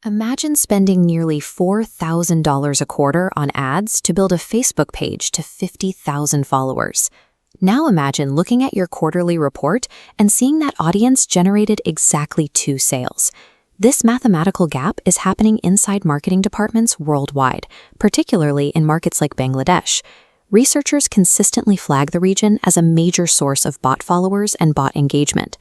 Imagine spending nearly $4,000 a quarter on ads to build a Facebook page to 50,000 followers. Now imagine looking at your quarterly report and seeing that audience generated exactly 2 sales. This mathematical gap is happening inside marketing departments worldwide, particularly in markets like Bangladesh. Researchers consistently flag the region as a major source of bot followers and bot engagement.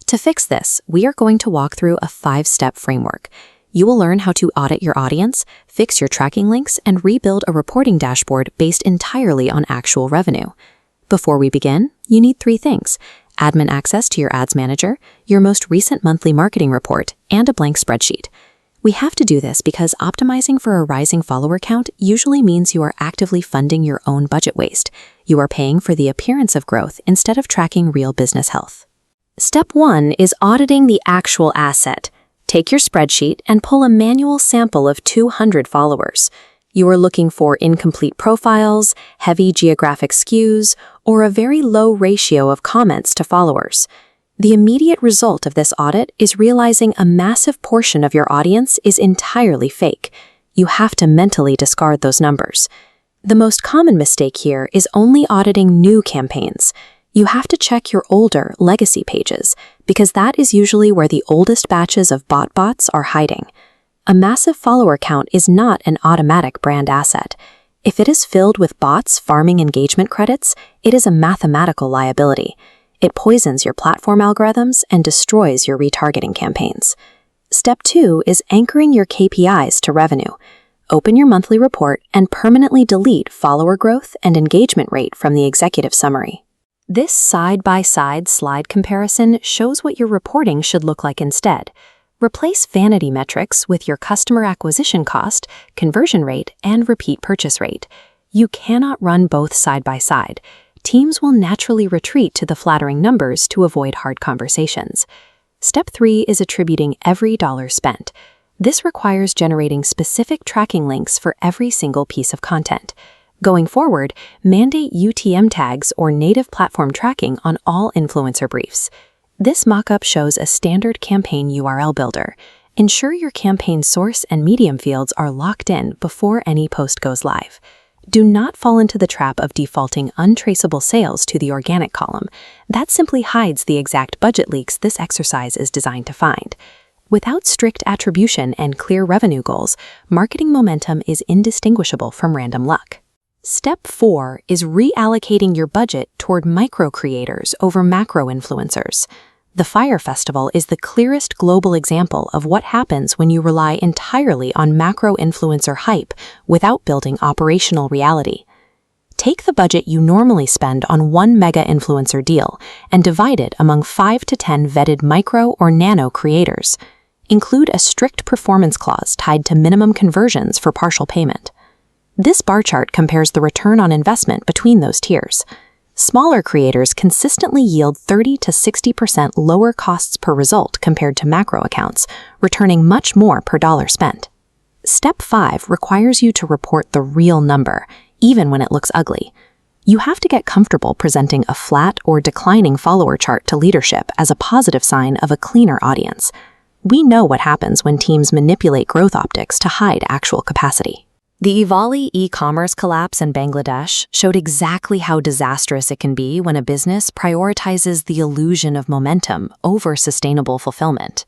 To fix this, we are going to walk through a 5-step framework. You will learn how to audit your audience, fix your tracking links, and rebuild a reporting dashboard based entirely on actual revenue. Before we begin, you need 3 things: admin access to your ads manager, your most recent monthly marketing report, and a blank spreadsheet. We have to do this because optimizing for a rising follower count usually means you are actively funding your own budget waste. You are paying for the appearance of growth instead of tracking real business health. Step 1 is auditing the actual asset. Take your spreadsheet and pull a manual sample of 200 followers. You are looking for incomplete profiles, heavy geographic skews, or a very low ratio of comments to followers. The immediate result of this audit is realizing a massive portion of your audience is entirely fake. You have to mentally discard those numbers. The most common mistake here is only auditing new campaigns. You have to check your older legacy pages, because that is usually where the oldest batches of bots are hiding. A massive follower count is not an automatic brand asset. If it is filled with bots farming engagement credits, it is a mathematical liability. It poisons your platform algorithms and destroys your retargeting campaigns. Step 2 is anchoring your KPIs to revenue. Open your monthly report and permanently delete follower growth and engagement rate from the executive summary. This side-by-side slide comparison shows what your reporting should look like instead. Replace Vanity Metrics with your customer acquisition cost, conversion rate, and repeat purchase rate. You cannot run both side by side. Teams will naturally retreat to the flattering numbers to avoid hard conversations. Step 3 is attributing every dollar spent. This requires generating specific tracking links for every single piece of content. Going forward, mandate UTM tags or native platform tracking on all influencer briefs. This mockup shows a standard campaign URL builder. Ensure your campaign source and medium fields are locked in before any post goes live. Do not fall into the trap of defaulting untraceable sales to the organic column. That simply hides the exact budget leaks this exercise is designed to find. Without strict attribution and clear revenue goals, marketing momentum is indistinguishable from random luck. Step 4 is reallocating your budget toward micro-creators over macro-influencers. The Fire Festival is the clearest global example of what happens when you rely entirely on macro-influencer hype without building operational reality. Take the budget you normally spend on one mega-influencer deal and divide it among 5 to 10 vetted micro or nano creators. Include a strict performance clause tied to minimum conversions for partial payment. This bar chart compares the return on investment between those tiers. Smaller creators consistently yield 30 to 60% lower costs per result compared to macro accounts, returning much more per dollar spent. Step 5 requires you to report the real number, even when it looks ugly. You have to get comfortable presenting a flat or declining follower chart to leadership as a positive sign of a cleaner audience. We know what happens when teams manipulate growth optics to hide actual capacity. The Ivali e-commerce collapse in Bangladesh showed exactly how disastrous it can be when a business prioritizes the illusion of momentum over sustainable fulfillment.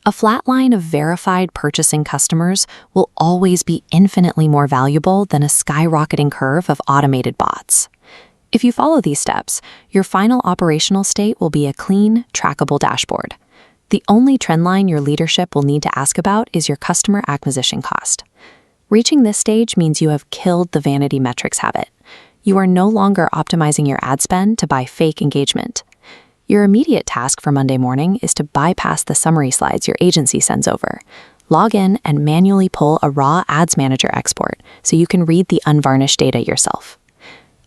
A flat line of verified purchasing customers will always be infinitely more valuable than a skyrocketing curve of automated bots. If you follow these steps, your final operational state will be a clean, trackable dashboard. The only trend line your leadership will need to ask about is your customer acquisition cost. Reaching this stage means you have killed the vanity metrics habit. You are no longer optimizing your ad spend to buy fake engagement. Your immediate task for Monday morning is to bypass the summary slides your agency sends over. Log in and manually pull a raw ads manager export so you can read the unvarnished data yourself.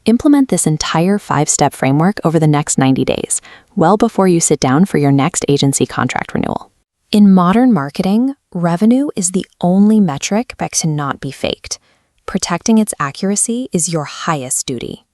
Implement this entire 5-step framework over the next 90 days, well before you sit down for your next agency contract renewal. In modern marketing, revenue is the only metric that cannot be faked. Protecting its accuracy is your highest duty.